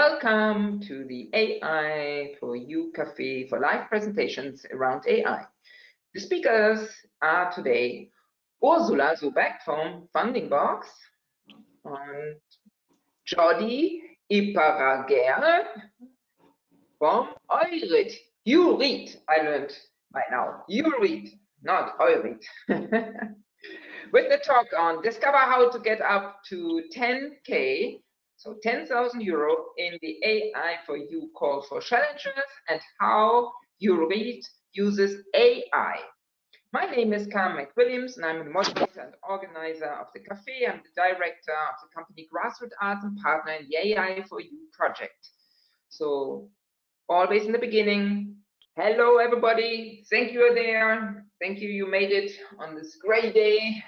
Welcome to the AI4EU Cafe for live presentations around AI. The speakers are today Ursula Sobeck from Funding Box and Jordi Iparaguer from EURid. EURid, I learned by now. EURid, not EURid. With the talk on discover how to get up to 10K, so 10,000 euro in the AI4EU call for challengers and how EURid uses AI. My name is Carmen McWilliams and I'm the moderator and organizer of the cafe. I'm the director of the company Grassroots Arts and partner in the AI4EU project. So always in the beginning, hello everybody, thank you there. Thank you, you made it on this gray day.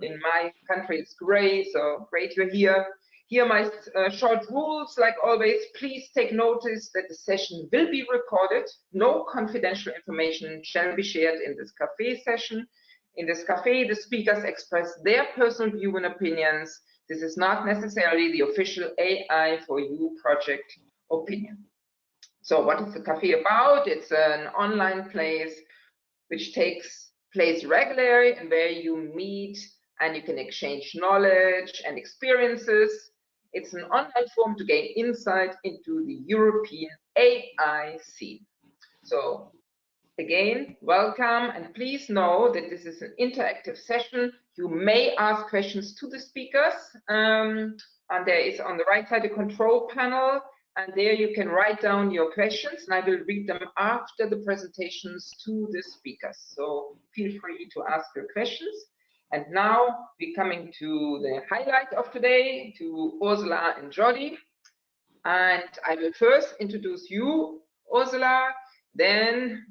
In my country it's gray, so great you're here. Here are my short rules, like always. Please take notice that the session will be recorded. No confidential information shall be shared in this cafe session. In this cafe, the speakers express their personal view and opinions. This is not necessarily the official AI4EU project opinion. So what is the cafe about? It's an online place which takes place regularly and where you meet and you can exchange knowledge and experiences. It's an online forum to gain insight into the European AI scene. So again, welcome, and please know that this is an interactive session. You may ask questions to the speakers, and there is on the right side a control panel, and there you can write down your questions, and I will read them after the presentations to the speakers. So feel free to ask your questions. And now we're coming to the highlight of today, to Ursula and Jordi. And I will first introduce you, Ursula, then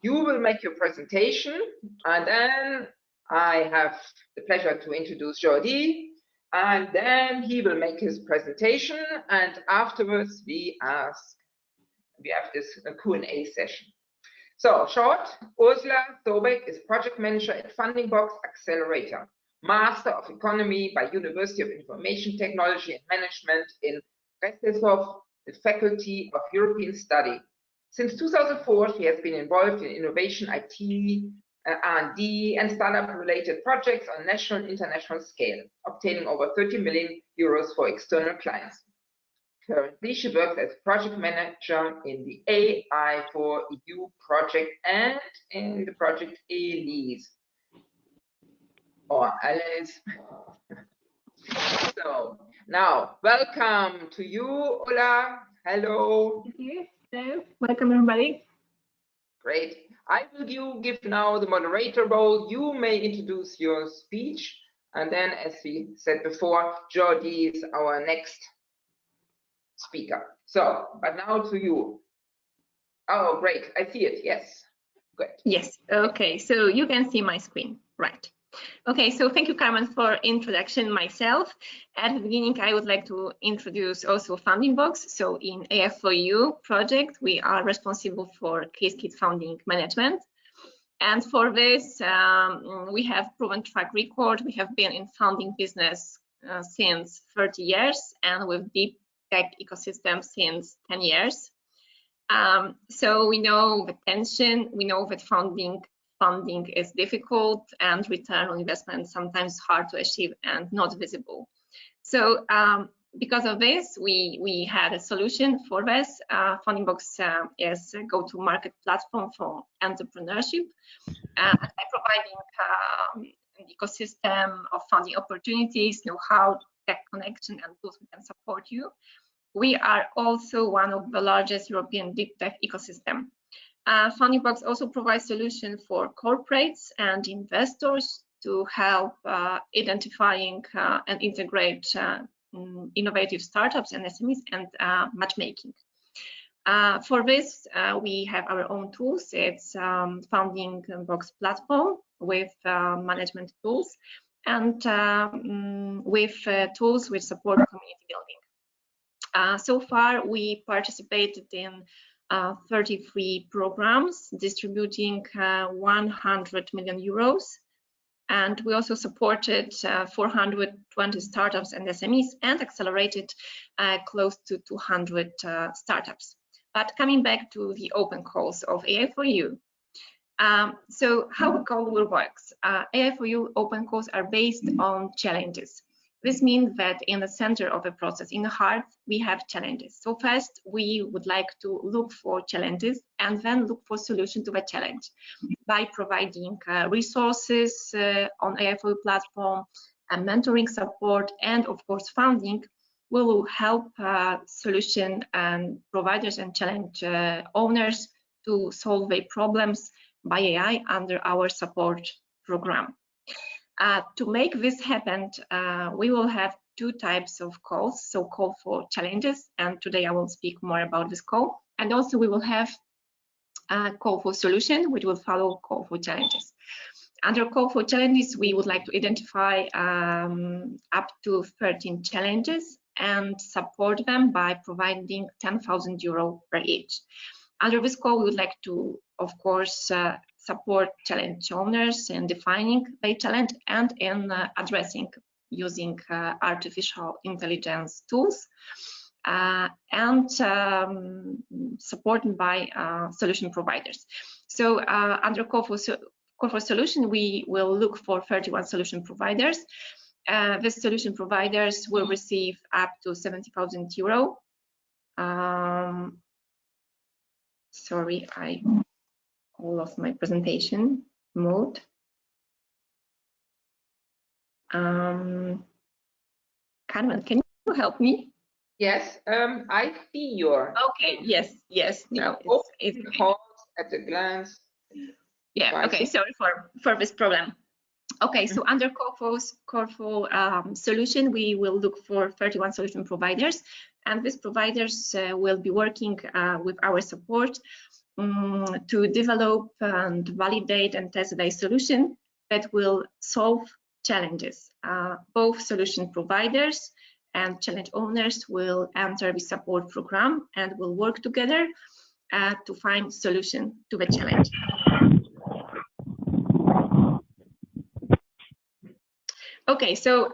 you will make your presentation, and then I have the pleasure to introduce Jordi, and then he will make his presentation, and afterwards we have this Q&A session. So short, Ursula Sobeck is project manager at Funding Box Accelerator, Master of Economy by University of Information Technology and Management in Bratislava, the Faculty of European Study. Since 2004, she has been involved in innovation, IT, R&D, and startup-related projects on national and international scale, obtaining over 30 million euros for external clients. Currently, she works as project manager in the AI4EU project and in the project ELISE, or Alice. So now, welcome to you, Ola. Hello. Thank you. Hello. Welcome, everybody. Great. I will give now the moderator role. You may introduce your speech, and then, as we said before, Jordi is our next speaker. So, but now to you. Oh, great. I see it. Yes. Good. Yes. Okay. So you can see my screen, right? Okay. So thank you, Carmen, for introduction myself. At the beginning, I would like to introduce also Funding Box. So in AI4EU project, we are responsible for case kit funding management. And for this, we have proven track record. We have been in funding business since 30 years and with deep tech ecosystem since 10 years. So we know the tension, we know that funding is difficult and return on investment sometimes hard to achieve and not visible. So because of this, we had a solution for this. Funding Box is a go-to-market platform for entrepreneurship by providing an ecosystem of funding opportunities, know-how, tech connection, and tools we can support you. We are also one of the largest European deep tech ecosystem. Funding Box also provides solutions for corporates and investors to help identifying and integrate innovative startups and SMEs and matchmaking. For this, we have our own tools. It's Funding Box platform with management tools and with tools which support community building. So far, we participated in 33 programs distributing 100 million euros And we also supported 420 startups and SMEs and accelerated close to 200 startups. But coming back to the open calls of AI4EU, so how a call will work? AI4EU open calls are based on challenges. This means that in the center of a process, in the heart, we have challenges. So first, we would like to look for challenges and then look for solution to the challenge by providing resources on AI4EU platform, mentoring support, and of course funding. We will help solution providers and challenge owners to solve their problems by AI under our support program. To make this happen, we will have two types of calls, so call for challenges, and today I will speak more about this call, and also we will have a call for solution, which will follow call for challenges. Under call for challenges, we would like to identify up to 13 challenges and support them by providing 10,000 euro per each. Under this call, we would like to, of course, support challenge owners in defining their challenge and in addressing using artificial intelligence tools and supported by solution providers. So under call for solution, we will look for 31 solution providers. The solution providers will receive up to 70,000 euro. Sorry, I lost my presentation mode. Carmen, can you help me? Yes, I see your. Okay, yes. Now it's at a glance. Yeah, okay, sorry for this problem. Okay, so under call for solution, we will look for 31 solution providers, and these providers will be working with our support to develop and validate and test their solution that will solve challenges. Both solution providers and challenge owners will enter the support program and will work together to find solution to the challenge. Okay, so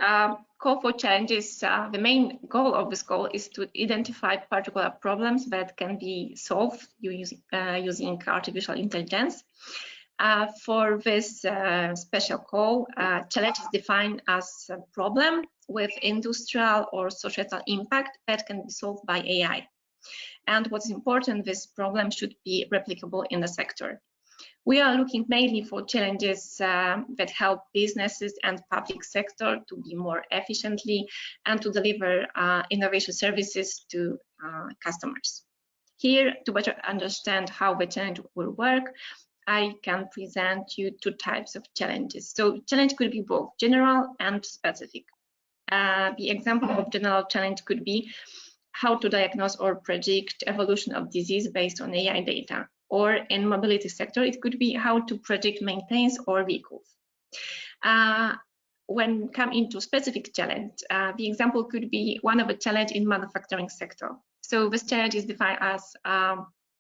call for challenges. The main goal of this call is to identify particular problems that can be solved using artificial intelligence. For this special call, challenge is defined as a problem with industrial or societal impact that can be solved by AI. And what's important, this problem should be replicable in the sector. We are looking mainly for challenges that help businesses and public sector to be more efficiently and to deliver innovation services to customers. Here, to better understand how the challenge will work, I can present you two types of challenges. So challenge could be both general and specific. The example of general challenge could be how to diagnose or predict evolution of disease based on AI data. Or in mobility sector, it could be how to predict maintenance or vehicles. When come into specific challenge, the example could be one of a challenge in manufacturing sector. So this challenge is defined as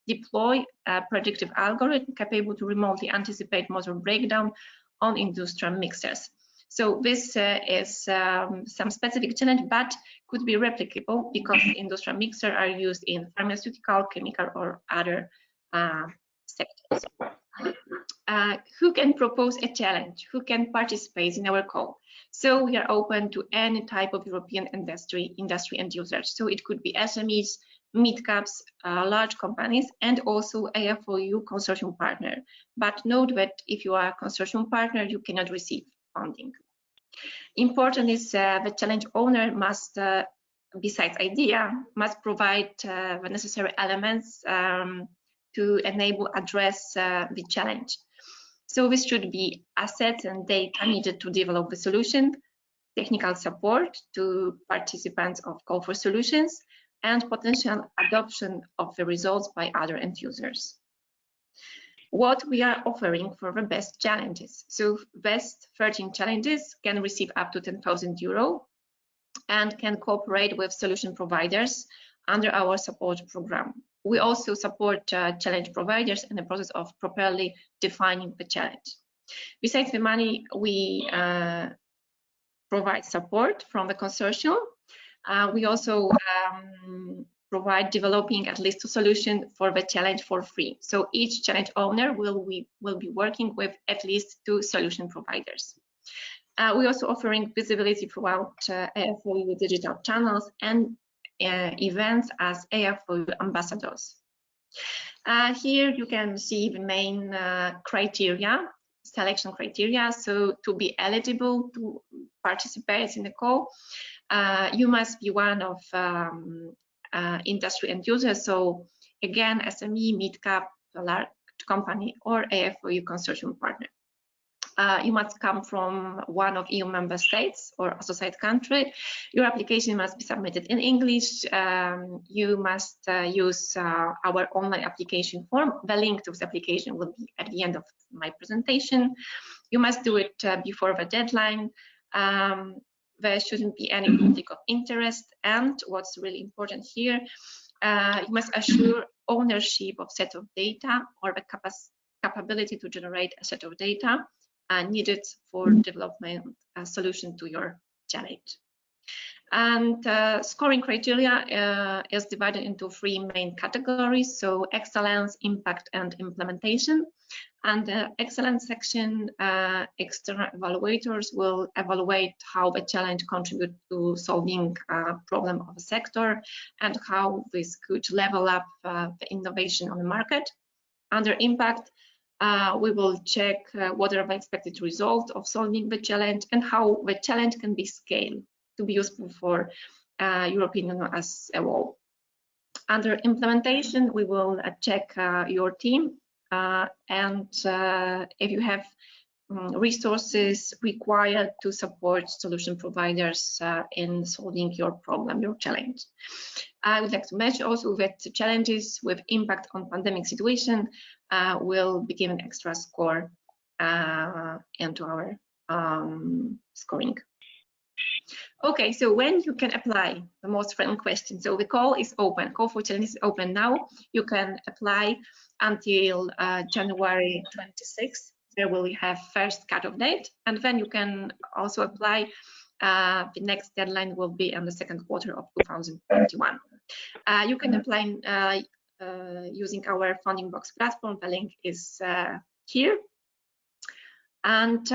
deploy a predictive algorithm capable to remotely anticipate motor breakdown on industrial mixers. So this is some specific challenge, but could be replicable because industrial mixers are used in pharmaceutical, chemical, or other sectors. Who can propose a challenge? Who can participate in our call? So we are open to any type of European industry end users. So it could be SMEs, mid-caps, large companies, and also AI4EU consortium partner. But note that if you are a consortium partner, you cannot receive funding. Important is the challenge owner must, besides idea, must provide the necessary elements to enable address the challenge. So this should be assets and data needed to develop the solution, technical support to participants of call for solutions, and potential adoption of the results by other end users. What we are offering for the best challenges. So best 13 challenges can receive up to 10,000 euro and can cooperate with solution providers under our support program. We also support challenge providers in the process of properly defining the challenge. Besides the money, we provide support from the consortium. We also provide developing at least a solution for the challenge for free. So each challenge owner will be working with at least 2 solution providers. We're also offering visibility throughout AI4EU digital channels and events as AI4EU ambassadors. Here you can see the main criteria, selection criteria. So to be eligible to participate in the call, you must be one of industry end users. So again, SME, mid-cap, large company, or AI4EU consortium partner. You must come from one of EU member states or associate country. Your application must be submitted in English. You must use our online application form. The link to this application will be at the end of my presentation. You must do it before the deadline. There shouldn't be any conflict of interest. And what's really important here, you must assure ownership of set of data or the capability to generate a set of data needed for development solution to your challenge. And scoring criteria is divided into 3 main categories. So excellence, impact, and implementation. And the excellence section, external evaluators will evaluate how the challenge contributes to solving a problem of a sector and how this could level up the innovation on the market. Under impact, we will check what are the expected results of solving the challenge and how the challenge can be scaled to be useful for European Union as a whole. Under implementation, we will check your team and if you have resources required to support solution providers in solving your problem, your challenge. I would like to mention also that the challenges with impact on pandemic situation will be given extra score into our scoring. Okay, so when you can apply, the most frequent question. So the call is open, call for challenge is open now. You can apply until January 26th. There will have first cutoff date, and then you can also apply. The next deadline will be in the second quarter of 2021. You can apply using our Funding Box platform. The link is here. And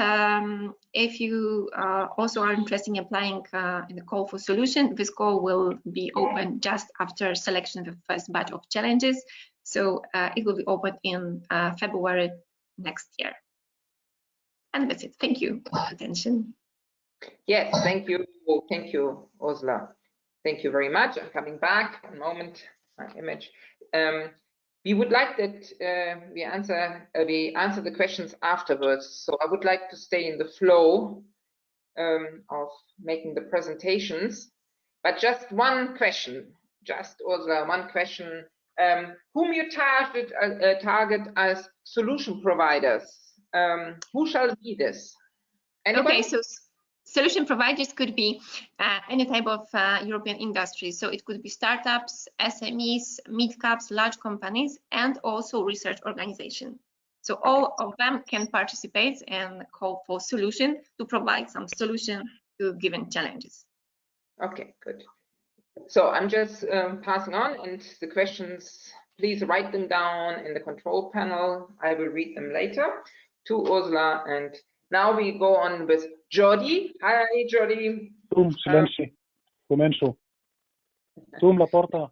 if you also are interested in applying in the call for solution, this call will be open just after selection of the first batch of challenges. So it will be open in February next year. And that's it. Thank you for your attention. Yes, thank you. Thank you, Ursula. Thank you very much. I'm coming back. A moment, my image. We would like that we answer the questions afterwards. So I would like to stay in the flow of making the presentations. But just one question, just Ursula, one question. Whom you target as solution providers? Who shall be this? Anybody? Okay, so solution providers could be any type of European industry. So it could be startups, SMEs, mid-caps, large companies, and also research organizations. So all of them can participate and call for solution to provide some solution to given challenges. Okay, good. So I'm just passing on, and the questions, please write them down in the control panel. I will read them later to Ursula. And now we go on with Jordi. Hi, Jordi. Zoom la porta.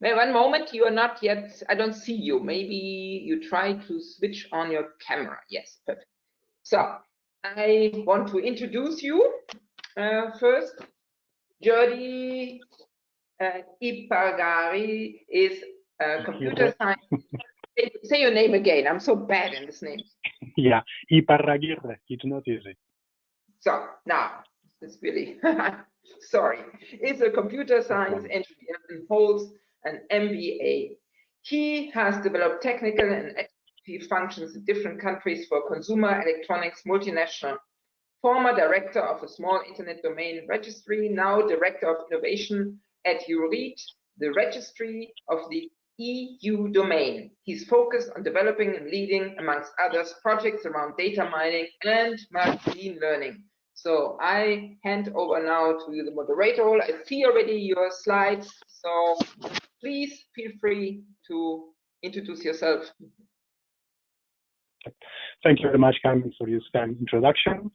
Wait, one moment, you are not yet, I don't see you. Maybe you try to switch on your camera. Yes, perfect. So I want to introduce you first. Jordi Iparraghi is a computer science. Say your name again. I'm so bad in this name. Yeah, Iparraghi, it's not easy. So now, it's really, sorry. Is a computer science engineer and holds an MBA. He has developed technical and executive functions in different countries for consumer electronics multinational. Former director of a small internet domain registry, now director of innovation at EURid, the registry of the EU domain. He's focused on developing and leading, amongst others, projects around data mining and machine learning. So I hand over now to the moderator role. I see already your slides, so please feel free to introduce yourself. Thank you very much, Carmen, for this kind introduction.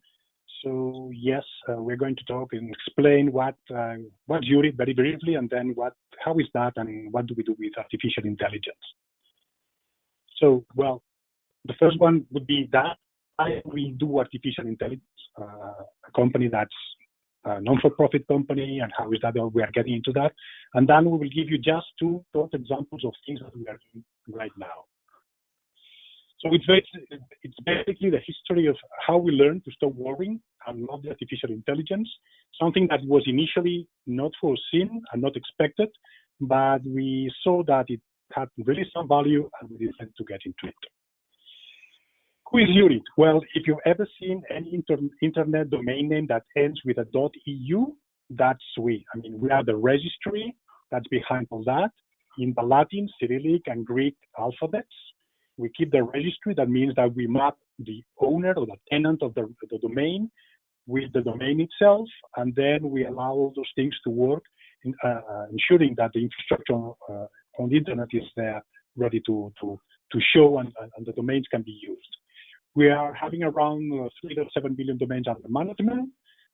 So yes, we're going to talk and explain what's EURid very briefly, and then how is that, and what do we do with artificial intelligence. So, well, the first one would be that we do artificial intelligence, a company that's a non-for-profit company, and how is that we are getting into that. And then we will give you just two short examples of things that we are doing right now. So it's basically the history of how we learned to stop worrying and love the artificial intelligence, something that was initially not foreseen and not expected, but we saw that it had really some value, and we decided to get into it. Who is EURid? Well, if you've ever seen any internet domain name that ends with a .eu, that's we. I mean, we are the registry that's behind all that in the Latin, Cyrillic, and Greek alphabets. We keep the registry. That means that we map the owner or the tenant of the domain with the domain itself, and then we allow all those things to work, ensuring that the infrastructure on the internet is there, ready to show, and the domains can be used. We are having around 3 to 7 billion domains under management.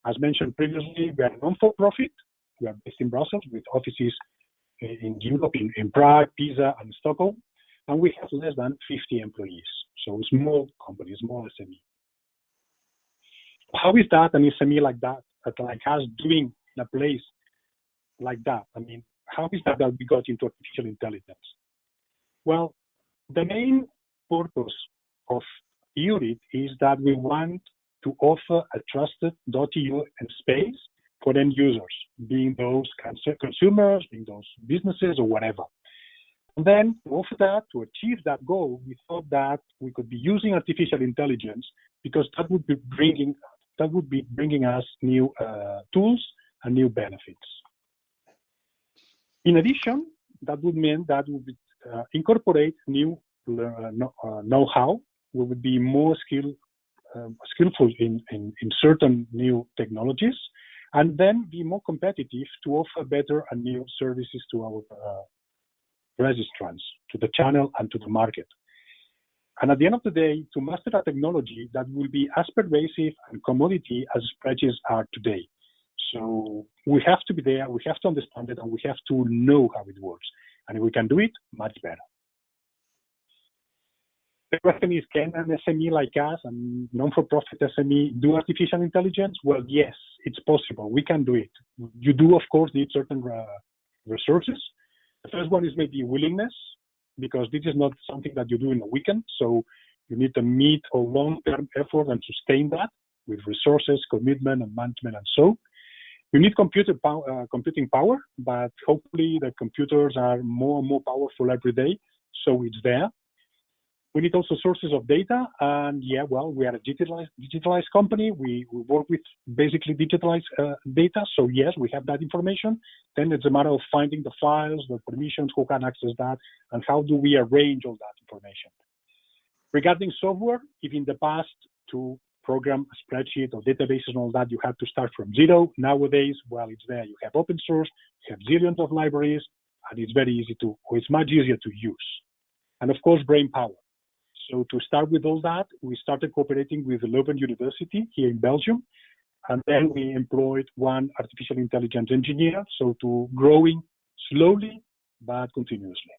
As mentioned previously, we are non-for-profit. We are based in Brussels with offices in Europe, in Prague, Pisa, and Stockholm. And we have less than 50 employees. So small company, small SME. How is that an SME like that, like us doing in a place like that? I mean, how is that we got into artificial intelligence? Well, the main purpose of EURid is that we want to offer a trusted .eu space for end users, being those consumers, being those businesses, or whatever. And then to offer that, to achieve that goal, we thought that we could be using artificial intelligence, because that would be bringing us new tools and new benefits. In addition, that would mean that we would incorporate new know-how. We would be more skillful in certain new technologies, and then be more competitive to offer better and new services to our registrants, to the channel, and to the market. And at the end of the day, to master a technology that will be as pervasive and commodity as spreadsheets are today. So we have to be there, we have to understand it, and we have to know how it works. And if we can do it, much better. The question is, can an SME like us, a non-for-profit SME, do artificial intelligence? Well, yes, it's possible. We can do it. You do, of course, need certain resources. The first one is maybe willingness, because this is not something that you do in a weekend. So you need to meet a long-term effort and sustain that with resources, commitment, and management, and so. You need computing power, but hopefully the computers are more and more powerful every day, so it's there. We need also sources of data, and yeah, well, we are a digitalized company. We work with basically digitalized data, so yes, we have that information. Then it's a matter of finding the files, the permissions, who can access that, and how do we arrange all that information. Regarding software, if in the past to program a spreadsheet or database and all that, you have to start from zero. Nowadays, well, it's there. You have open source, you have zillions of libraries, and it's very easy to, or it's much easier to use. And of course, brain power. So to start with all that, we started cooperating with Leuven University here in Belgium, and then we employed one artificial intelligence engineer, so to growing slowly but continuously.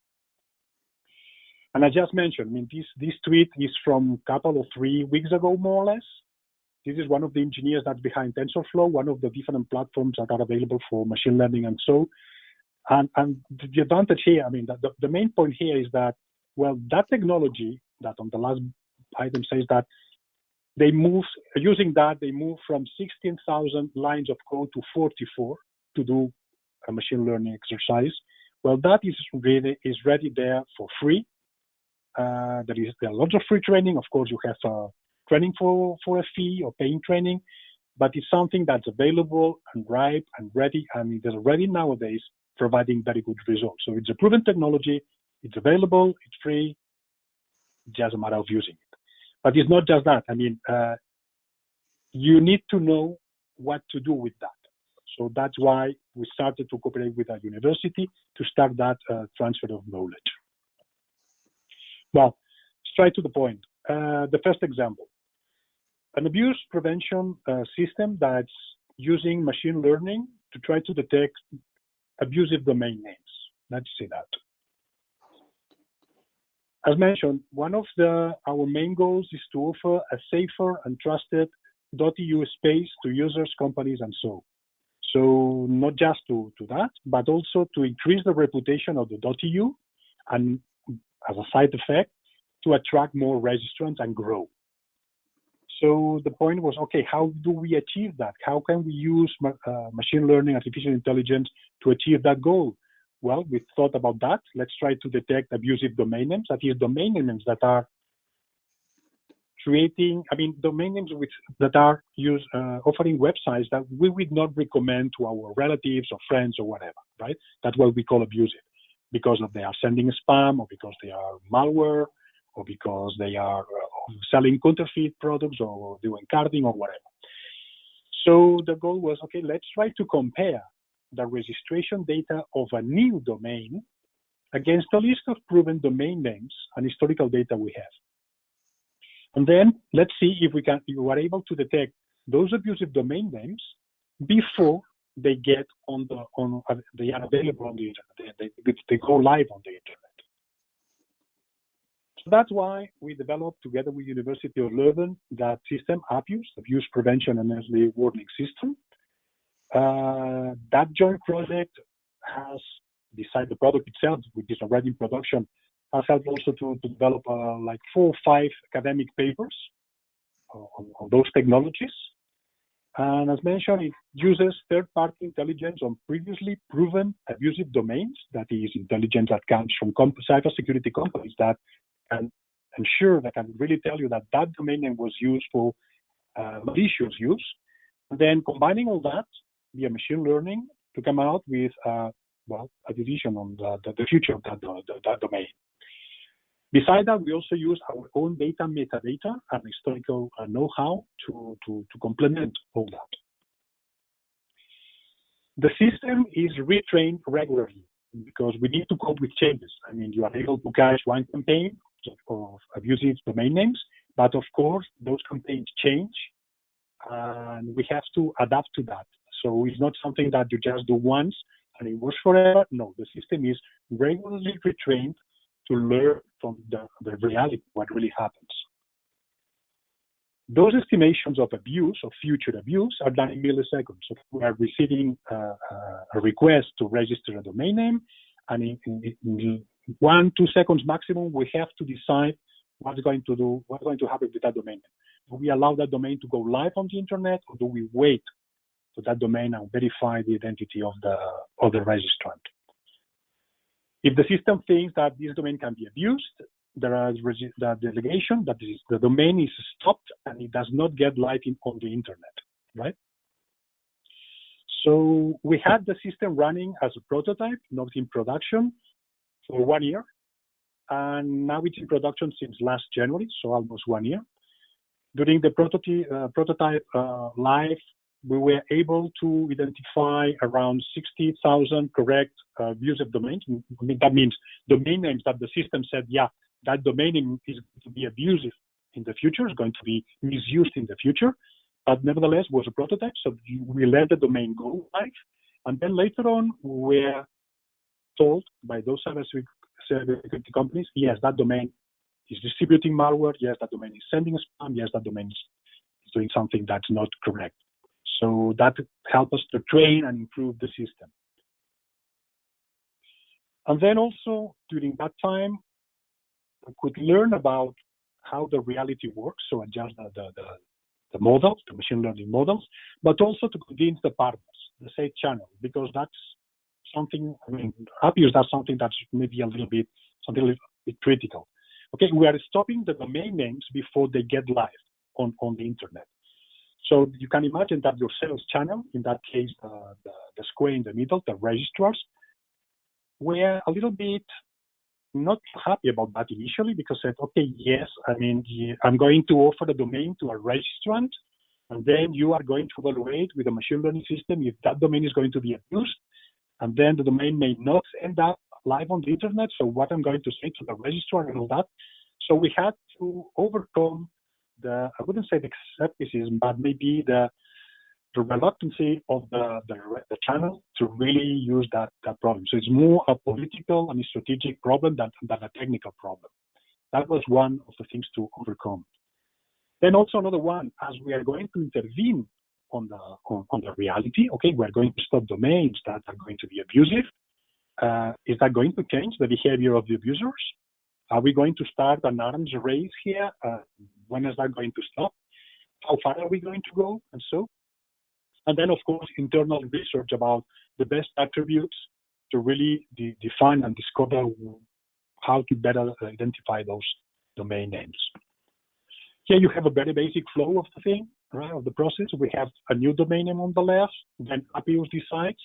And I just mentioned, I mean, this tweet is from a couple of 3 weeks ago, more or less. This is one of the engineers that's behind TensorFlow, one of the different platforms that are available for machine learning and so. And the advantage here, I mean, the main point here is that, well, that technology that on the last item says that they move, using that, they move from 16,000 lines of code to 44 to do a machine learning exercise. Well, that is ready there for free. There are lots of free training. Of course, you have training for a fee or paying training, but it's something that's available and ripe and ready, and it is already nowadays providing very good results. So it's a proven technology. It's available, it's free, just a matter of using it. But it's not just that. I mean, you need to know what to do with that. So that's why we started to cooperate with a university to start that transfer of knowledge. Well, straight to the point. The first example, an abuse prevention system that's using machine learning to try to detect abusive domain names. Let's see that. As mentioned, one of our main goals is to offer a safer and trusted .eu space to users, companies, and so. So not just to that, but also to increase the reputation of the .eu, and as a side effect, to attract more registrants and grow. So the point was, okay, how do we achieve that? How can we use machine learning, artificial intelligence to achieve that goal? Well, we thought about that. Let's try to detect abusive domain names, that is, domain names that are creating, domain names that are offering websites that we would not recommend to our relatives or friends or whatever, right? That's what we call abusive, because they are sending spam, or because they are malware, or because they are selling counterfeit products, or doing carding, or whatever. So the goal was, okay, let's try to compare the registration data of a new domain against a list of proven domain names and historical data we have. And then let's see if we are able to detect those abusive domain names before they get they are available on the internet. They go live on the internet. So that's why we developed, together with University of Leuven, that system, Abuse Prevention and Early Warning System. That joint project has, besides the product itself, which is already in production, has helped also to develop like 4 or 5 academic papers on those technologies. And as mentioned, it uses third-party intelligence on previously proven abusive domains. That is intelligence that comes from cybersecurity companies that can ensure, that can really tell you that that domain name was used for malicious use. And then combining all that via machine learning to come out with, a decision on the future of that domain. Besides that, we also use our own data, metadata, and historical know-how to complement all that. The system is retrained regularly because we need to cope with changes. I mean, you are able to catch one campaign of abusive domain names, but of course, those campaigns change, and we have to adapt to that. So it's not something that you just do once and it works forever. No, the system is regularly retrained to learn from the reality, what really happens. Those estimations of abuse, of future abuse, are done in milliseconds. So we are receiving a request to register a domain name, and in 1-2 seconds maximum, we have to decide what's going to happen with that domain name. Do we allow that domain to go live on the internet, or do we wait for that domain and verify the identity of the registrant? If the system thinks that this domain can be abused, there is the delegation, that is, the domain is stopped and it does not get live on the internet, right? So we had the system running as a prototype, not in production, for 1 year. And now it's in production since last January, so almost 1 year. During the prototype live, we were able to identify around 60,000 correct abusive domains. I mean, that means domain names that the system said, yeah, that domain name is going to be abusive in the future, is going to be misused in the future. But nevertheless, was a prototype, so we let the domain go live. And then later on, we were told by those cybersecurity companies, yes, that domain is distributing malware. Yes, that domain is sending spam. Yes, that domain is doing something that's not correct. So that helped us to train and improve the system. And then also during that time, we could learn about how the reality works, so adjust the models, the machine learning models, but also to convince the partners, the sales channel, because that's something, I mean, Abuse, that's something that's maybe a little bit critical. Okay, we are stopping the domain names before they get live on the internet. So you can imagine that your sales channel, in that case, the square in the middle, the registrars, were a little bit not happy about that initially because I said, okay, yes, I mean, I'm going to offer a domain to a registrant, and then you are going to evaluate with a machine learning system if that domain is going to be abused, and then the domain may not end up live on the internet. So what I'm going to say to the registrar and all that. So we had to overcome I wouldn't say the skepticism, but maybe the reluctancy of the channel to really use that problem. So it's more a political and a strategic problem than a technical problem. That was one of the things to overcome. Then also another one, as we are going to intervene on the reality, okay, we're going to stop domains that are going to be abusive. Is that going to change the behavior of the abusers? Are we going to start an arms race here? When is that going to stop? How far are we going to go? And so. And then, of course, internal research about the best attributes to really define and discover how to better identify those domain names. Here you have a very basic flow of the thing, right, of the process. We have a new domain name on the left, then Appius decides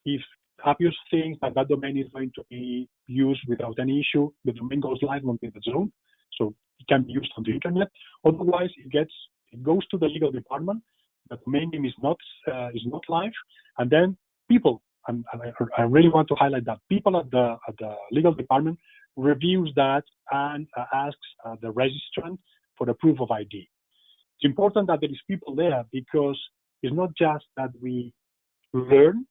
if Appius thinks that that domain is going to be used without any issue, the domain goes live on its own, so it can be used on the internet. Otherwise, it goes to the legal department. The domain name is not live, and then people, and I really want to highlight that people at the legal department reviews that and asks the registrant for the proof of ID. It's important that there is people there because it's not just that we learn,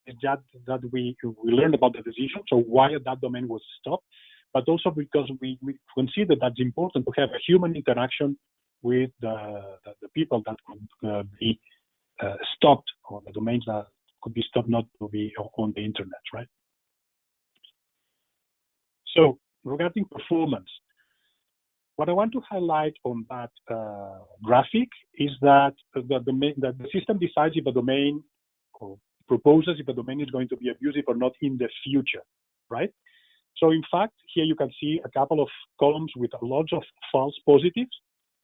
it's just that we learn about the decision, so why that domain was stopped, but also because we consider that it's important to have a human interaction with the people that could be stopped, or the domains that could be stopped not to be on the internet, right? So regarding performance, what I want to highlight on that graphic is that the system decides if a domain, or proposes if a domain is going to be abusive or not in the future, right? So in fact, here you can see a couple of columns with lots of false positives.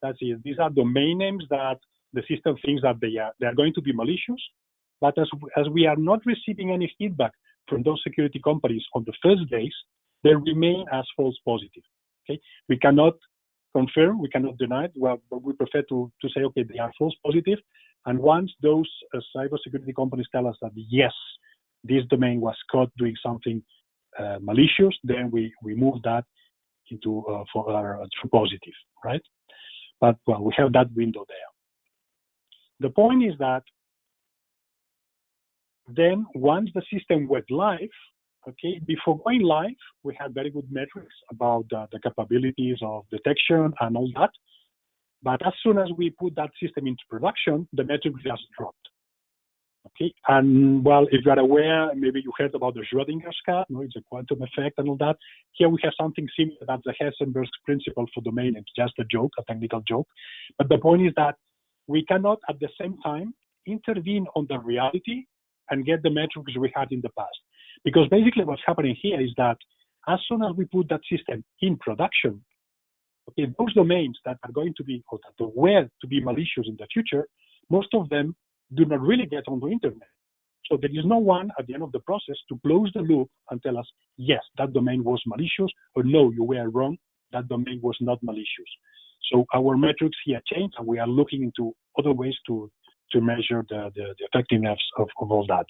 That's it. These are domain names that the system thinks that they are going to be malicious. But as we are not receiving any feedback from those security companies on the first days, they remain as false positive. Okay, we cannot confirm, we cannot deny it. Well, but we prefer to say, okay, they are false positive. And once those cybersecurity companies tell us that yes, this domain was caught doing something malicious, then we move that into for our true positive, right? But well, we have that window there. The point is that then once the system went live, okay, before going live, we had very good metrics about the capabilities of detection and all that. But as soon as we put that system into production, the metrics just dropped. Okay, and well, if you are aware, maybe you heard about the Schrödinger's cat, no, it's a quantum effect and all that. Here we have something similar. That's the Heisenberg's principle for domain. It's just a joke, a technical joke. But the point is that we cannot at the same time intervene on the reality and get the metrics we had in the past. Because basically what's happening here is that as soon as we put that system in production, okay, those domains that are going to be, or that were to be malicious in the future, most of them do not really get on the internet. So there is no one at the end of the process to close the loop and tell us, yes, that domain was malicious, or no, you were wrong, that domain was not malicious. So our metrics here change, and we are looking into other ways to measure the effectiveness of all that.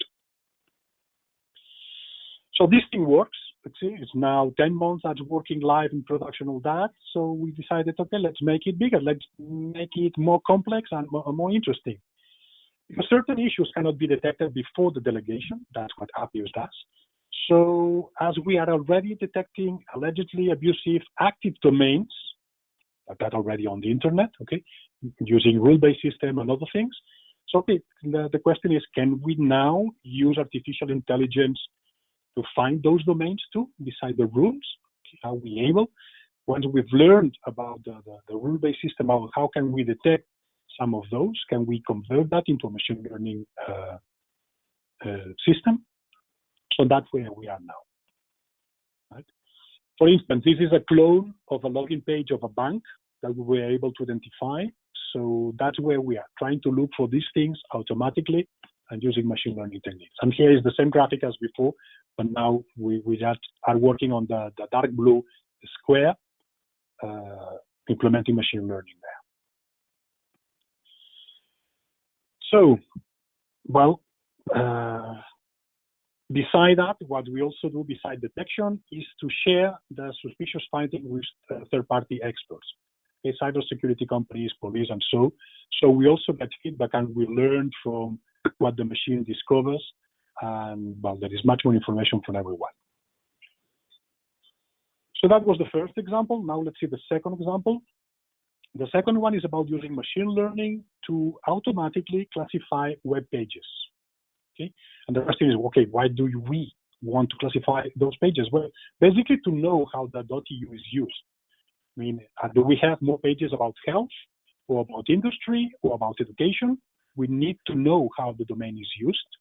So this thing works. Let's see, it's now 10 months that's working live in production, all that. So we decided, okay, let's make it bigger. Let's make it more complex and more interesting. Because certain issues cannot be detected before the delegation. That's what Appius does. So as we are already detecting allegedly abusive active domains that are already on the internet, okay, using rule-based system and other things. So okay, the question is, can we now use artificial intelligence to find those domains too, beside the rules? Are we able? Once we've learned about the rule-based system, how can we detect some of those? Can we convert that into a machine learning system? So that's where we are now. Right? For instance, this is a clone of a login page of a bank that we were able to identify. So that's where we are trying to look for these things automatically and using machine learning techniques. And here is the same graphic as before, but now we just are working on the dark blue square, implementing machine learning there. So, well, beside that, what we also do beside detection is to share the suspicious finding with third-party experts, okay, cybersecurity companies, police, and so. So we also get feedback and we learn from what the machine discovers, and well, there is much more information from everyone. So that was the first example. Now let's see the second example. The second one is about using machine learning to automatically classify web pages. Okay, and the question is, okay, why do we want to classify those pages? Well, basically to know how the .eu is used. I mean, do we have more pages about health, or about industry, or about education? We need to know how the domain is used.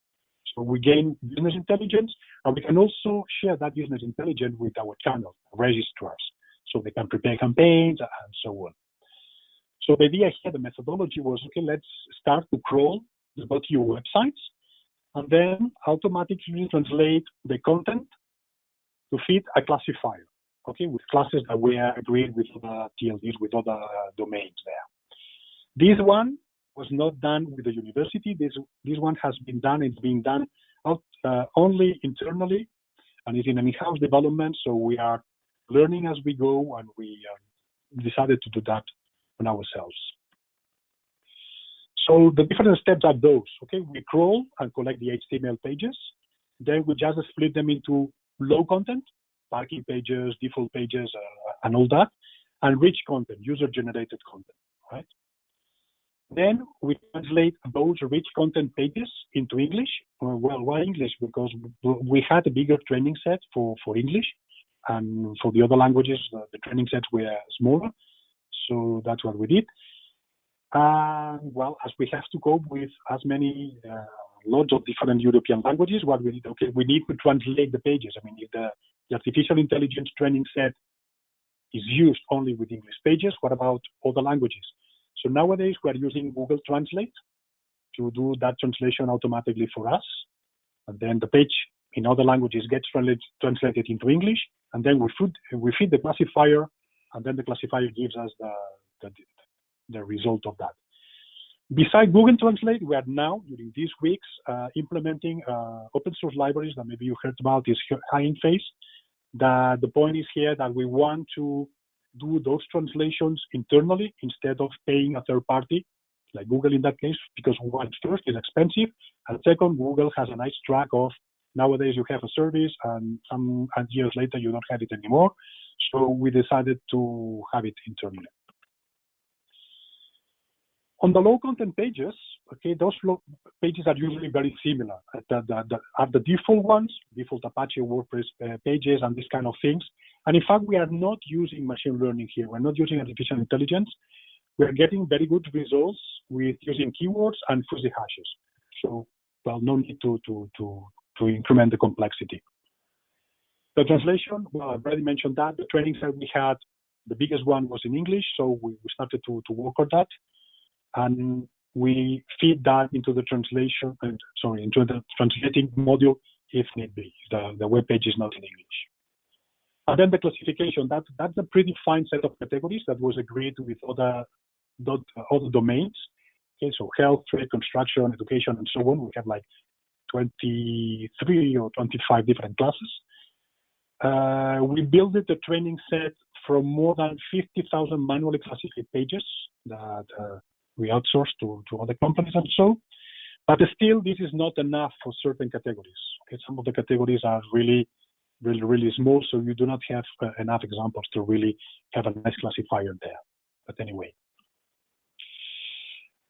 So we gain business intelligence, and we can also share that business intelligence with our channel registrars, so they can prepare campaigns and so on. So the idea here, the methodology was, okay, let's start to crawl the .eu websites, and then automatically translate the content to fit a classifier, okay, with classes that we are agreed with other TLDs, with other domains there. This one was not done with the university. This one has been done. It's being done only internally, and it's in an in-house development. So we are learning as we go, and we decided to do that on ourselves. So the different steps are those. Okay, we crawl and collect the HTML pages. Then we just split them into low content, parking pages, default pages, and all that, and rich content, user-generated content, right? Then we translate those rich content pages into English. Well, why English? Because we had a bigger training set for English, and for the other languages, the training sets were smaller. So that's what we did. Well, as we have to cope with as many lots of different European languages, what we did, okay, we need to translate the pages. I mean, if the artificial intelligence training set is used only with English pages, what about other languages? So nowadays we're using Google Translate to do that translation automatically for us. And then the page in other languages gets translated into English. And then we feed the classifier, and then the classifier gives us the result of that. Besides Google Translate, we are now, during these weeks, implementing open source libraries that maybe you heard about, is Hugging Face. The point is here that we want to do those translations internally instead of paying a third party, like Google in that case, because one, first, it's expensive, and second, Google has a nice track of nowadays you have a service and years later you don't have it anymore. So we decided to have it internally. On the low content pages, okay, those pages are usually very similar. Are the default ones, default Apache WordPress pages and these kind of things. And in fact, we are not using machine learning here. We're not using artificial intelligence. We're getting very good results with using keywords and fuzzy hashes. So, well, no need to increment the complexity. The translation, well, I've already mentioned that. The trainings that we had, the biggest one was in English, so we started to work on that. And we feed that into the translation, into the translating module if need be. The web page is not in English. And then the classification, that's a pretty fine set of categories that was agreed with other domains. Okay, so health, trade, construction, education, and so on. We have like 23 or 25 different classes. We built the training set from more than 50,000 manually classified pages that we outsource to other companies and so. But still, this is not enough for certain categories. Okay, some of the categories are really small, so you do not have enough examples to really have a nice classifier there. But anyway,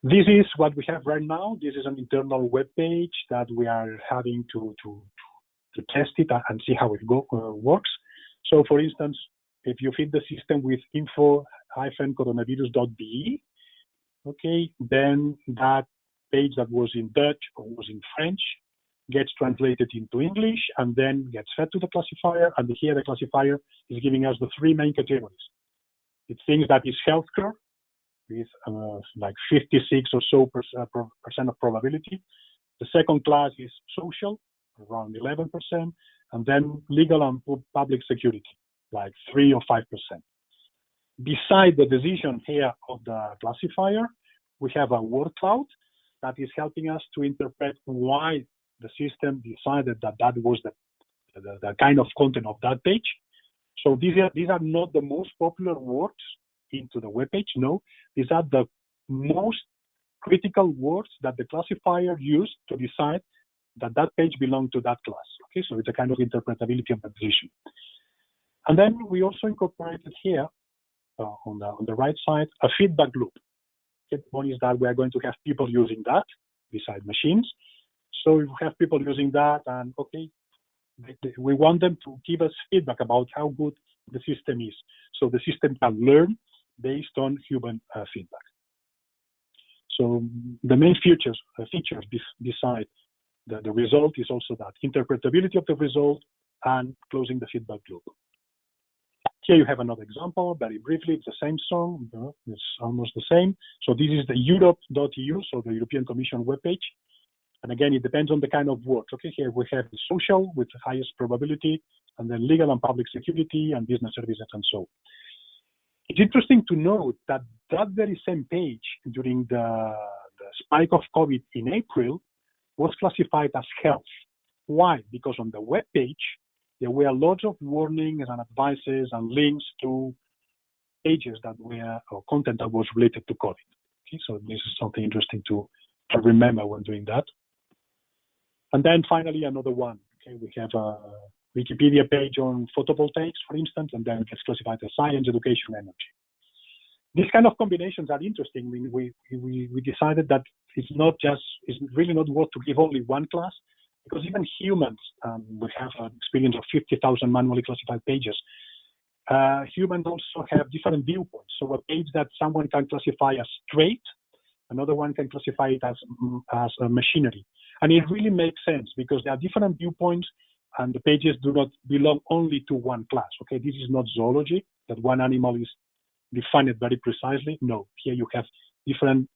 this is what we have right now. This is an internal web page that we are having to test it and see how it works. So, for instance, if you feed the system with info-coronavirus.be, okay, then that page that was in Dutch or was in French gets translated into English and then gets fed to the classifier. And here the classifier is giving us the three main categories. It thinks that is healthcare with like 56 or so percent of probability. The second class is social, around 11%, and then legal and public security, like 3 or 5%. Beside the decision here of the classifier, we have a word cloud that is helping us to interpret why the system decided that that was the kind of content of that page. So these are not the most popular words into the web page. No, these are the most critical words that the classifier used to decide that that page belonged to that class. Okay, so it's a kind of interpretability of the decision. And then we also incorporated here on the right side a feedback loop. Okay, one is that we are going to have people using that beside machines. So if we have people using that, and okay, we want them to give us feedback about how good the system is, so the system can learn based on human feedback. So the main features beside the result is also that interpretability of the result and closing the feedback loop. Here you have another example, very briefly. It's the same song, it's almost the same. So this is the Europe.eu, so the European Commission webpage. And again, it depends on the kind of work. Okay, here we have social with the highest probability, and then legal and public security and business services and so on. It's interesting to note that that very same page during the spike of COVID in April was classified as health. Why? Because on the web page, there were lots of warnings and advices and links to pages that were, or content that was related to COVID. Okay, so this is something interesting to remember when doing that. And then finally, another one. Okay, we have a Wikipedia page on photovoltaics, for instance, and then it gets classified as science, education, energy. These kind of combinations are interesting. I mean, we decided that it's really not worth to give only one class, because even humans, we have an experience of 50,000 manually classified pages. Humans also have different viewpoints. So a page that someone can classify as straight, another one can classify it as a machinery. And it really makes sense because there are different viewpoints and the pages do not belong only to one class. Okay, this is not zoology, that one animal is defined very precisely. No, here you have different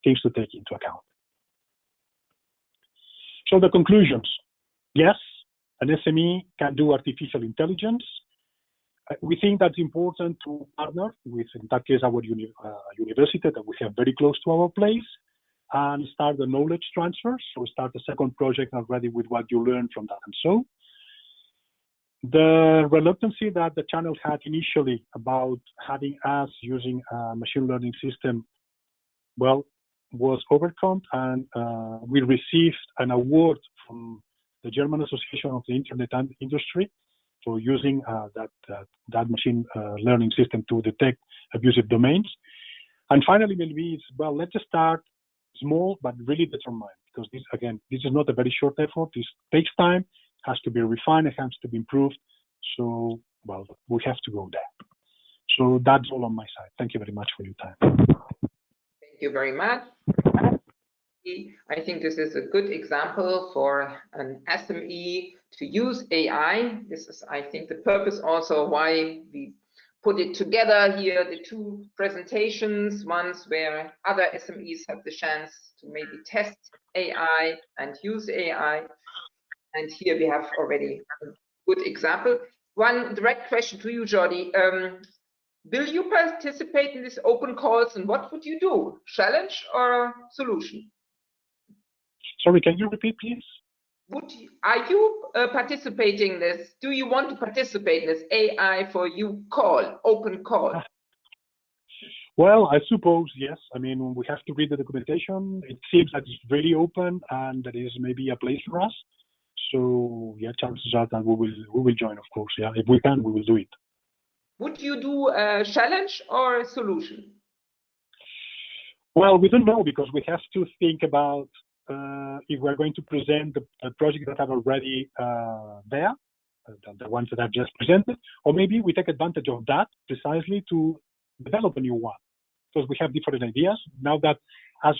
things to take into account. So the conclusions: yes, an SME can do artificial intelligence. We think that's important to partner with, in that case, our university that we have very close to our place, and start the knowledge transfer. So start a second project already with what you learned from that and so. The reluctancy that the channel had initially about having us using a machine learning system, well, was overcome, and we received an award from the German Association of the Internet Industry for using that machine learning system to detect abusive domains. And finally, maybe it's, well, let's just start small but really determined, because this is not a very short effort. This takes time, has to be refined, it has to be improved. So, well, we have to go there. So that's all on my side. Thank you very much for your time. Thank you very much. I think this is a good example for an SME to use AI. This is, I think, the purpose also why we put it together here, the two presentations, ones where other SMEs have the chance to maybe test AI and use AI. And here we have already a good example. One direct question to you, Jordi. Will you participate in these open calls, and what would you do? Challenge or solution? Sorry, can you repeat, please? Are you participating in this? Do you want to participate in this AI4EU call, open call? Well, I suppose, yes. I mean, we have to read the documentation. It seems that it's really open and there is maybe a place for us. So, yeah, chances are that we will join, of course. Yeah, if we can, we will do it. Would you do a challenge or a solution? Well, we don't know, because we have to think about if we're going to present the projects that are already there, the ones that I've just presented, or maybe we take advantage of that precisely to develop a new one, because we have different ideas. Now that as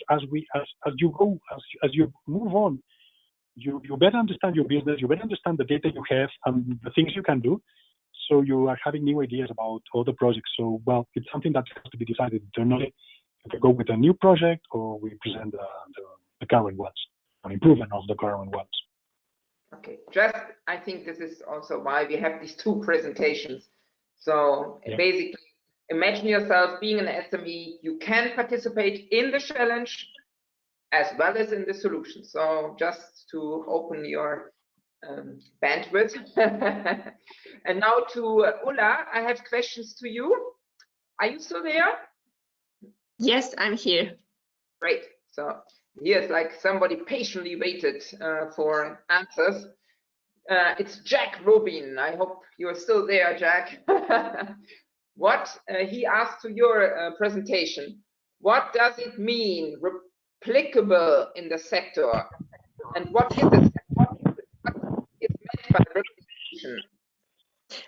you move on, you better understand your business, you better understand the data you have and the things you can do. So you are having new ideas about other projects. So, well, it's something that has to be decided internally if we go with a new project or we present the current ones. an improvement of the current ones. Okay, I think this is also why we have these two presentations. So basically, imagine yourself being an SME, you can participate in the challenge as well as in the solution. So just to open your bandwidth. And now to Ulla, I have questions to you. Are you still there? Yes, I'm here. Great. So here's like somebody patiently waited for answers. It's Jack Rubin. I hope you're still there, Jack. What he asked to your presentation, what does it mean, replicable in the sector? And what is it? What is meant by replication?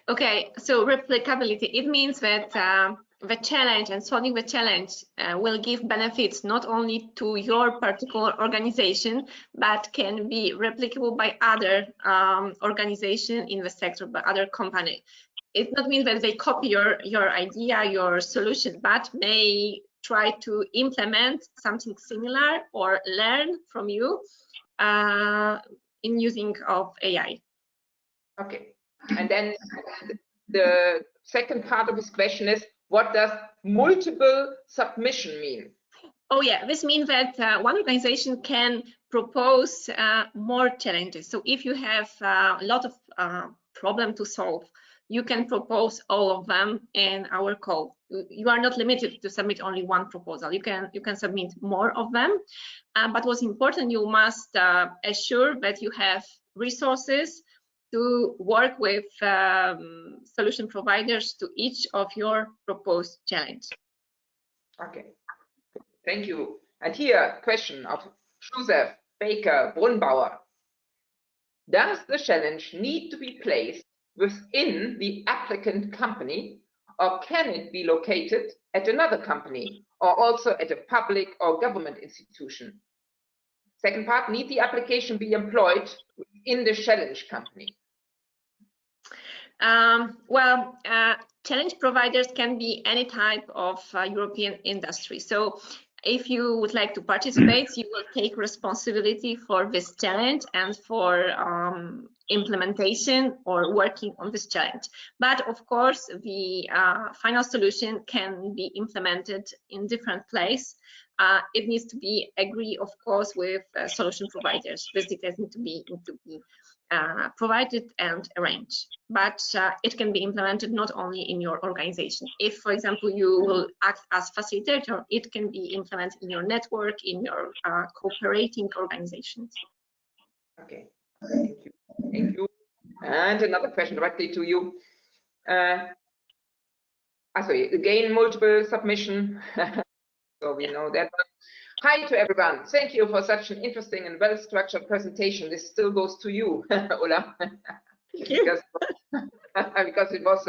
Okay, so replicability, it means that the challenge and solving the challenge will give benefits not only to your particular organization, but can be replicable by other organization in the sector, by other company. It not means that they copy your idea, your solution, but may try to implement something similar or learn from you in using of AI. Okay, and then the second part of his question is, what does multiple submission mean? Oh yeah, this means that one organization can propose more challenges. So if you have a lot of problem to solve, you can propose all of them in our call. You are not limited to submit only one proposal. You can submit more of them. But what's important, you must assure that you have resources to work with solution providers to each of your proposed challenge. Okay, thank you. And here, question of Joseph Baker Brunbauer. Does the challenge need to be placed within the applicant company, or can it be located at another company, or also at a public or government institution? Second part, need the application be employed within the challenge company? Challenge providers can be any type of European industry. So if you would like to participate, you will take responsibility for this challenge and for implementation or working on this challenge. But of course, the final solution can be implemented in different places. It needs to be agreed, of course, with solution providers. These details need to be provided and arranged, but it can be implemented not only in your organization. If, for example, you will act as facilitator, it can be implemented in your network, in your cooperating organizations. Okay, thank you. Thank you. And another question directly to you. Sorry, again, multiple submission. So we know that. Hi to everyone. Thank you for such an interesting and well-structured presentation. This still goes to you, Ulla, because it was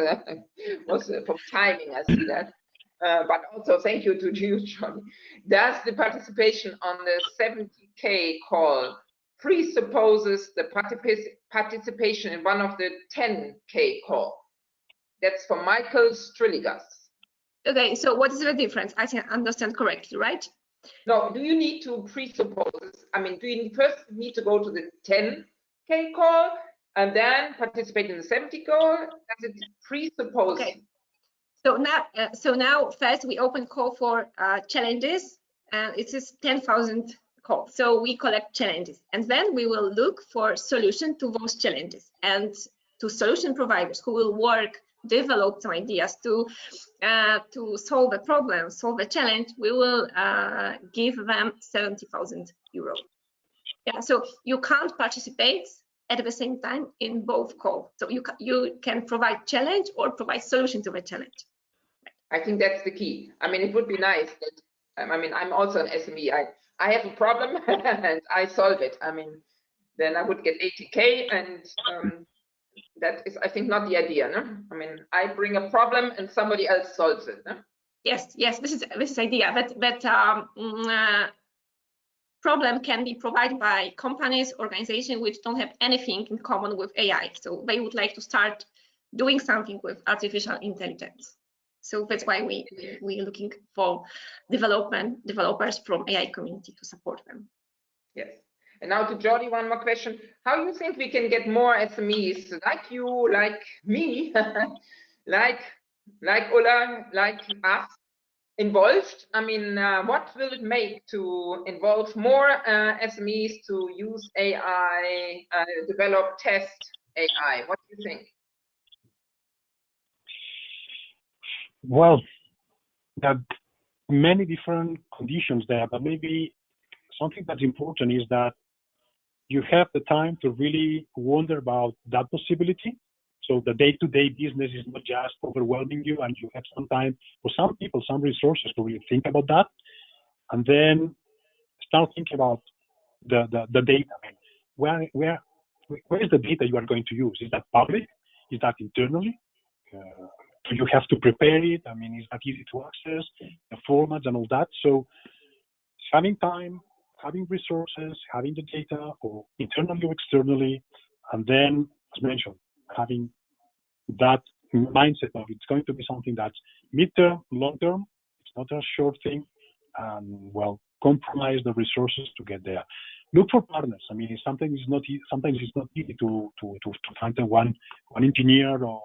from timing, I see that. But also thank you to you, Johnny. Does the participation on the 70K call presupposes the participation in one of the 10K call? That's for Michael Striligas. Okay, so what is the difference? I can understand correctly, right? No, do you need to presuppose? I mean, do you first need to go to the 10K call and then participate in the 70 call? Does it presuppose? Okay. So now first we open call for challenges, and it is 10,000 calls. So we collect challenges, and then we will look for solution to those challenges, and to solution providers who will develop some ideas to solve a problem, solve a challenge. We will give them 70,000 euros. Yeah, so you can't participate at the same time in both calls. So you can provide challenge or provide solution to the challenge. I think that's the key. I mean, it would be nice that, I mean, I'm also an SME. I have a problem and I solve it. I mean, then I would get 80K, and that is, I think, not the idea. No? I mean, I bring a problem and somebody else solves it. No? Yes, this is idea. But problem can be provided by companies, organizations which don't have anything in common with AI. So they would like to start doing something with artificial intelligence. So that's why we're looking for developers from AI community to support them. Yes. And now to Jordi, one more question. How do you think we can get more SMEs like you, like me, like Ulla, like us, involved? I mean, what will it make to involve more SMEs to use AI, develop, test AI? What do you think? Well, there are many different conditions there, but maybe something that's important is that you have the time to really wonder about that possibility. So the day-to-day business is not just overwhelming you, and you have some time, for some people, some resources to really think about that, and then start thinking about the data. I mean, where is the data you are going to use? Is that public? Is that internally? Do you have to prepare it? I mean, is that easy to access? The formats and all that. So having time, having resources, having the data, or internally or externally, and then, as mentioned, having that mindset of it's going to be something that's mid-term, long-term. It's not a short thing, and well, compromise the resources to get there. Look for partners. I mean, sometimes it's not easy to find one engineer or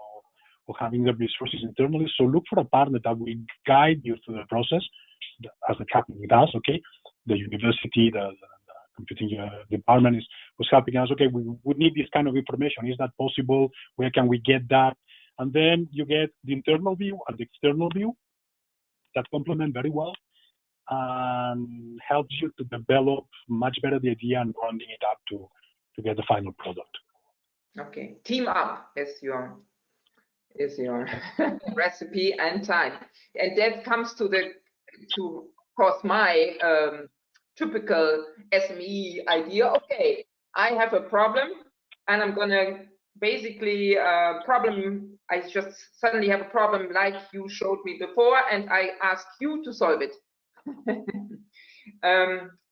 having the resources internally. So look for a partner that will guide you through the process, as the company does. Okay, the university, the computing department was helping us. Okay, we would need this kind of information. Is that possible? Where can we get that? And then you get the internal view and the external view that complement very well and helps you to develop much better the idea and rounding it up to get the final product. Okay, team up is your recipe and time, and that comes to of course my typical SME idea. Okay, I have a problem, and I'm gonna basically I just suddenly have a problem like you showed me before, and I ask you to solve it.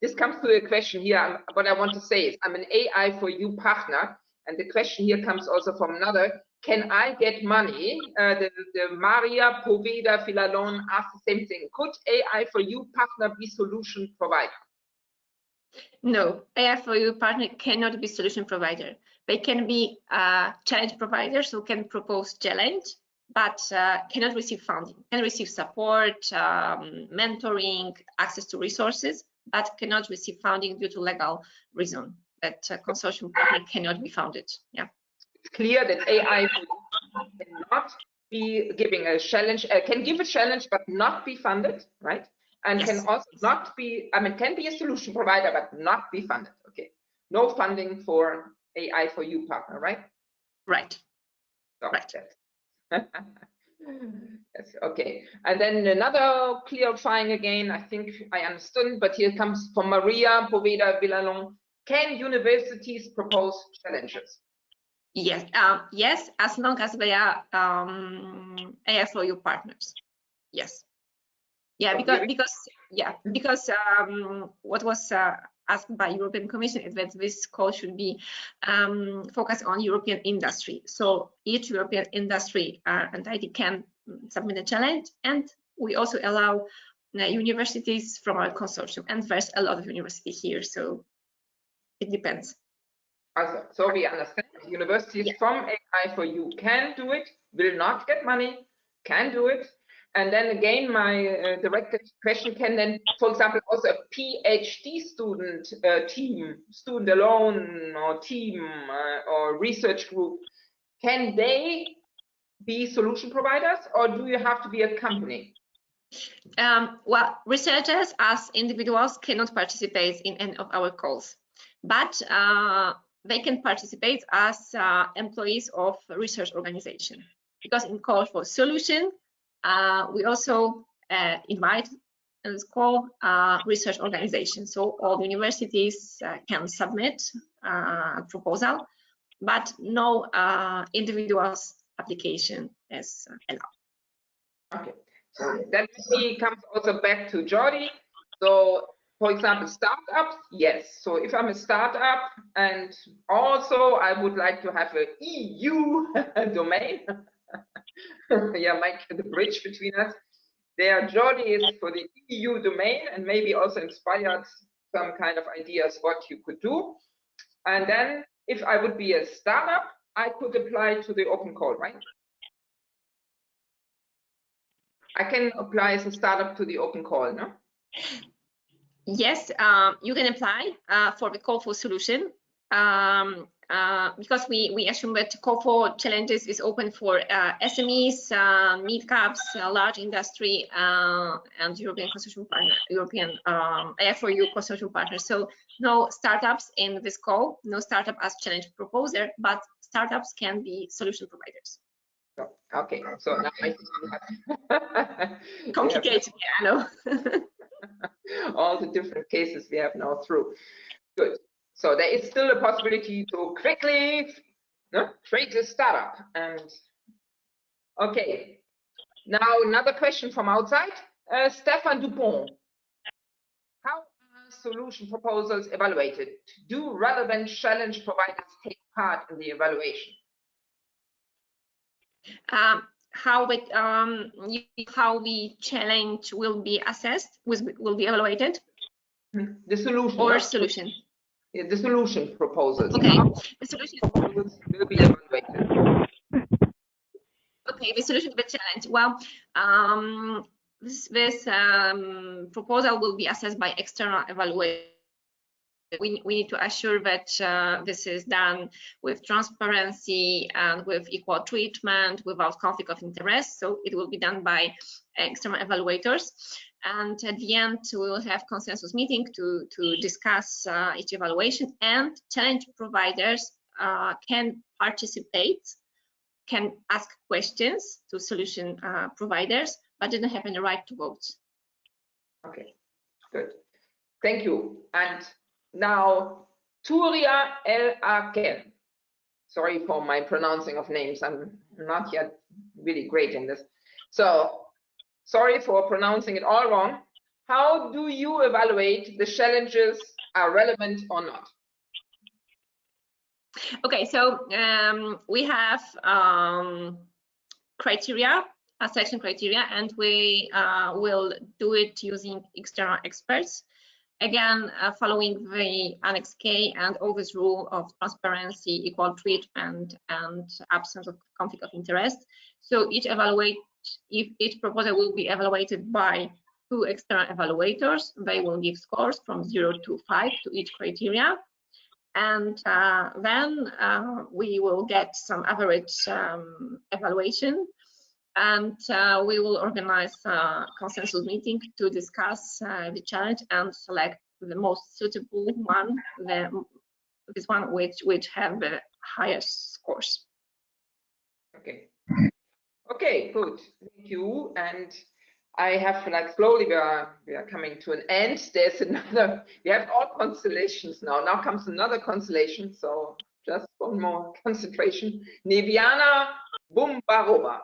This comes to the question here. What I want to say is I'm an AI4EU partner, and the question here comes also from another. Can I get money? The Maria Poveda Filalon asked the same thing. Could AI4EU partner be solution provider? No, AI4EU partner cannot be solution provider. They can be challenge providers who can propose challenge, but cannot receive funding, can receive support, mentoring, access to resources, but cannot receive funding due to legal reason that consortium partner cannot be founded. Yeah. It's clear that AI4EU cannot be giving a challenge, can give a challenge but not be funded, right? And yes, can also not be, I mean, can be a solution provider but not be funded. Okay, no funding for AI4EU partner, right? Right. So right. Yes, okay. And then another clarifying again, I think I understood, but here comes from Maria Poveda Villalon. Can universities propose challenges? Yes, yes, as long as they are AI4EU partners. Yes. Yeah, because what was asked by European Commission is that this call should be focused on European industry. So each European industry and IT can submit a challenge, and we also allow universities from our consortium, and there's a lot of universities here, so it depends. So we understand universities from AI4EU can do it, will not get money, can do it. And then again, my directed question, can then, for example, also a PhD student team, student alone or team or research group, can they be solution providers, or do you have to be a company? Well, researchers as individuals cannot participate in any of our calls, but they can participate as employees of research organization, because in call for solution, we also invite in this call research organizations. So all universities can submit a proposal, but no individual's application is allowed. Okay, so that comes also back to Jordi. So for example, startups, yes. So if I'm a startup and also I would like to have an EU domain, yeah, make the bridge between us. There, Jordi is for the EU domain and maybe also inspired some kind of ideas what you could do. And then if I would be a startup, I could apply to the open call, right? I can apply as a startup to the open call, no? Yes, you can apply for the call for solution because we assume that call for challenges is open for SMEs, mid-caps, large industry, and European consortium partner, European AI4EU consortium partners. So no startups in this call, no startup as challenge proposer, but startups can be solution providers. Okay, so now I think complicated, yeah, I know. all the different cases we have now through. Good. So there is still a possibility to quickly create a startup. And okay, now another question from outside. Stefan Dupont. How are solution proposals evaluated? Do relevant challenge providers take part in the evaluation? How the challenge will be assessed, will be evaluated? The solution. Or solution? Yeah, the solution proposals. Okay, the solution proposals will be evaluated. Okay, the solution to the challenge. Well, this proposal will be assessed by external evaluation. We need to assure that this is done with transparency and with equal treatment, without conflict of interest. So it will be done by external evaluators. And at the end, we will have consensus meeting to discuss each evaluation, and challenge providers can participate, can ask questions to solution providers, but didn't have any right to vote. Okay, good. Thank you. And now, Turia El Aken. Sorry for my pronouncing of names. I'm not yet really great in this. So, sorry for pronouncing it all wrong. How do you evaluate the challenges are relevant or not? Okay, so we have criteria, a selection criteria, and we will do it using external experts. Again, following the Annex K and always rule of transparency, equal treatment, and absence of conflict of interest. So each proposal will be evaluated by 2 external evaluators. They will give scores from 0 to 5 to each criteria. And then we will get some average evaluation, and we will organize a consensus meeting to discuss the challenge and select the most suitable one, this one which have the highest scores. Okay. Okay, good. Thank you. And I have, like, slowly we are coming to an end. There's another, we have all constellations now. Now comes another constellation. So just one more concentration. Neviana Bumbarova.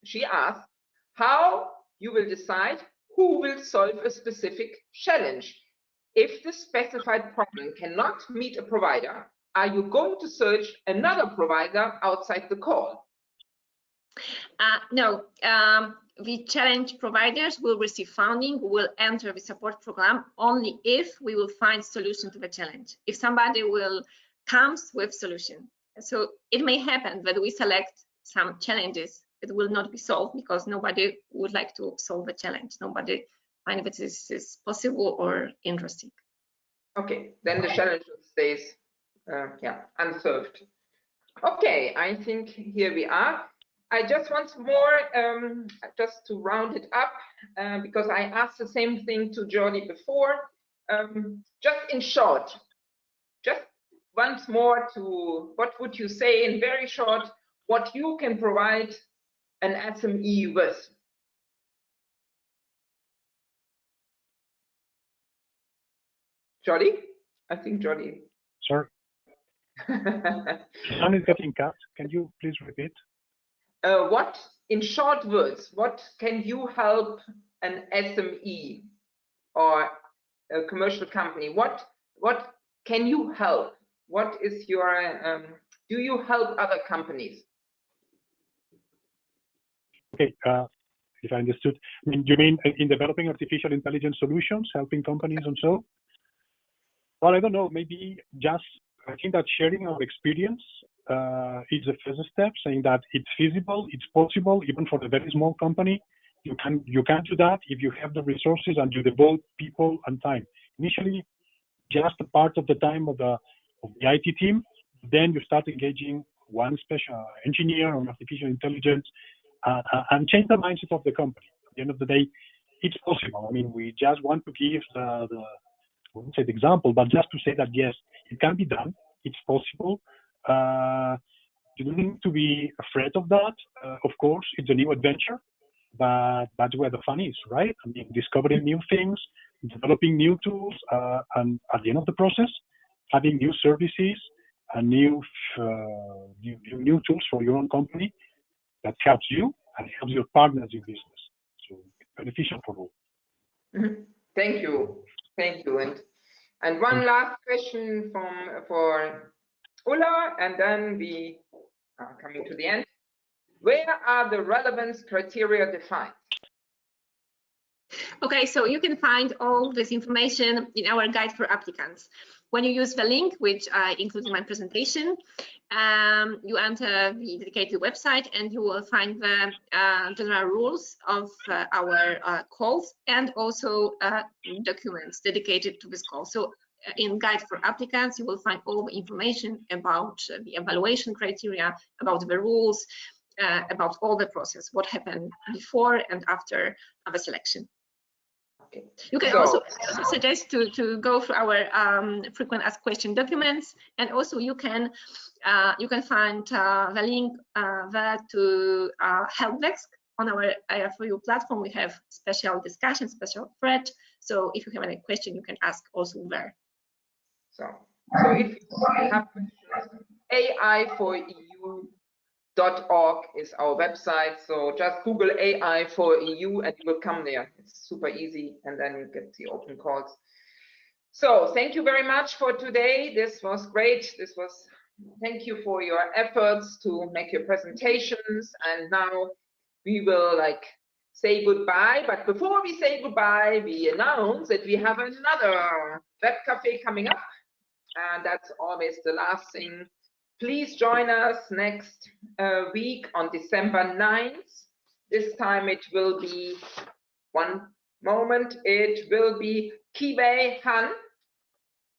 She asked how you will decide who will solve a specific challenge. If the specified problem cannot meet a provider, are you going to search another provider outside the call? No, the challenge providers will receive funding, will enter the support program only if we will find solution to the challenge. If somebody comes with solution. So it may happen that we select some challenges that will not be solved because nobody would like to solve a challenge. Nobody finds that this is possible or interesting. Okay, then the challenge stays unsolved. Okay, I think here we are. I just want more, just to round it up, because I asked the same thing to Jordi before. Just in short, just once more, to what would you say in very short, what you can provide an SME with? Jordi? I think Jordi. Sure. Sound is getting cut. Can you please repeat? What, in short words, what can you help an SME or a commercial company? What can you help? What is your, do you help other companies? Okay, if I understood, I mean, you mean in developing artificial intelligence solutions, helping companies and so? Well, I don't know, maybe just, I think that sharing our experience is the first step, saying that it's feasible, it's possible, even for a very small company. You can do that if you have the resources and you devote people and time. Initially, just a part of the time of the IT team, then you start engaging one special engineer on artificial intelligence and change the mindset of the company. At the end of the day, it's possible. I mean, we just want to give I wouldn't say the example, but just to say that yes, it can be done. It's possible. You don't need to be afraid of that. Of course, it's a new adventure, but that's where the fun is, right? I mean, discovering new things, developing new tools, and at the end of the process, having new services and new tools for your own company that helps you and helps your partners in business. So it's beneficial for all. Mm-hmm. Thank you. And one last question for Ulla, and then we are coming to the end. Where are the relevance criteria defined? Okay, so you can find all this information in our guide for applicants. When you use the link, which I include in my presentation, you enter the dedicated website and you will find the general rules of our calls and also documents dedicated to this call. So in guide for applicants, you will find all the information about the evaluation criteria, about the rules, about all the process, what happened before and after the selection. Okay. You can also suggest to go through our frequent asked question documents, and also you can find the link there to help desk on our AI4EU platform. We have special discussion, special thread. So if you have any question, you can ask also there. So if you have questions, AI4EU.org is our website. So just Google AI4EU and you will come there. It's super easy, and then you get the open calls. So thank you very much for today. This was great. Thank you for your efforts to make your presentations. And now we will say goodbye. But before we say goodbye, we announce that we have another web cafe coming up. And that's always the last thing. Please join us next week on December 9th. This time it will be, it will be Kiwei Han,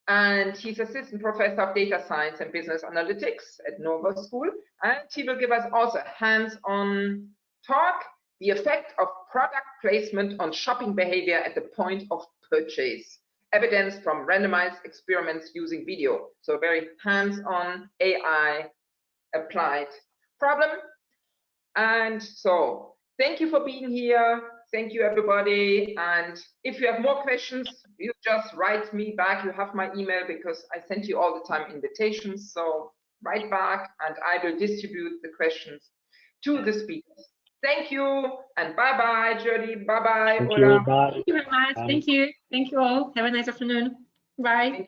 and he's assistant professor of data science and business analytics at Nova School. And he will give us also a hands-on talk, the effect of product placement on shopping behavior at the point of purchase. Evidence from randomized experiments using video. So very hands-on AI applied problem. And so thank you for being here. Thank you, everybody. And if you have more questions, you just write me back. You have my email because I send you all the time invitations. So write back and I will distribute the questions to the speakers. Thank you and bye-bye, Jody. Bye-bye, Ola. Bye. Thank you very much. Thank you. Thank you all. Have a nice afternoon. Bye.